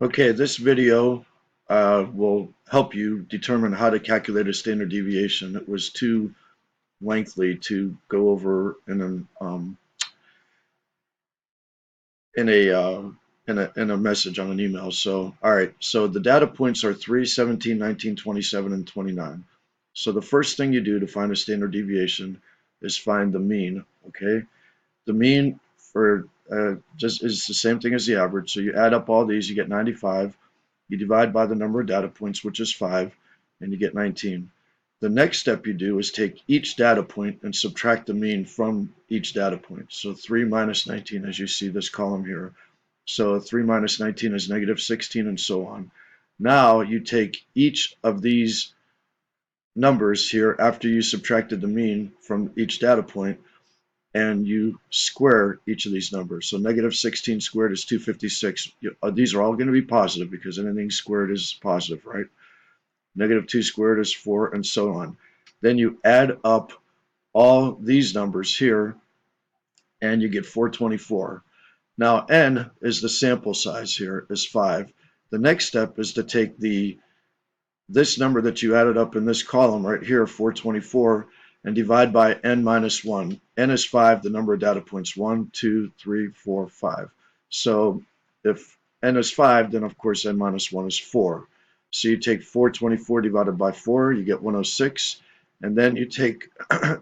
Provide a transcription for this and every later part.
Okay, this video will help you determine how to calculate a standard deviation. It was too lengthy to go over in a uh, in a message on an email. So, all right. So the data points are 3, 17, 19, 27, and 29. So the first thing you do to find a standard deviation is find the mean. Okay, the mean for just is the same thing as the average. So you add up all these, you get 95. You divide by the number of data points, which is 5, and you get 19. The next step you do is take each data point and subtract the mean from each data point. So 3 minus 19, as you see this column here. So 3 minus 19 is negative 16, and so on. Now you take each of these numbers here after you subtracted the mean from each data point, and you square each of these numbers. So negative 16 squared is 256. These are all going to be positive because anything squared is positive, right? Negative 2 squared is 4, and so on. Then you add up all these numbers here, and you get 424. Now n is the sample size here, is 5. The next step is to take this number that you added up in this column right here, 424, and divide by n minus 1. N is 5, the number of data points, 1, 2, 3, 4, 5. So if n is 5, then of course n minus 1 is 4. So you take 424 divided by 4, you get 106, and then you take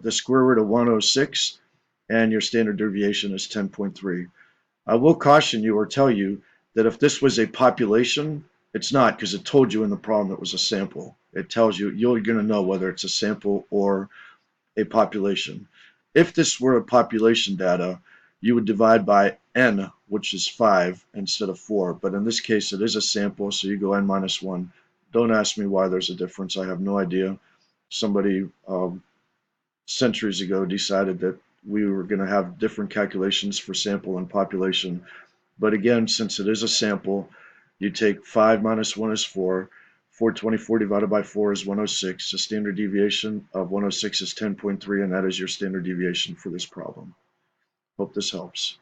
the square root of 106, and your standard deviation is 10.3. I will caution you or tell you that if this was a population, it's not, because it told you in the problem it was a sample. It tells you you're going to know whether it's a sample or a population. If this were a population data, you would divide by n, which is 5 instead of 4. But in this case, it is a sample, so you go n minus 1. Don't ask me why there's a difference. I have no idea. Somebody centuries ago decided that we were going to have different calculations for sample and population. But again, since it is a sample, you take 5 minus 1 is 4. 424 divided by 4 is 106. The standard deviation of 106 is 10.3, and that is your standard deviation for this problem. Hope this helps.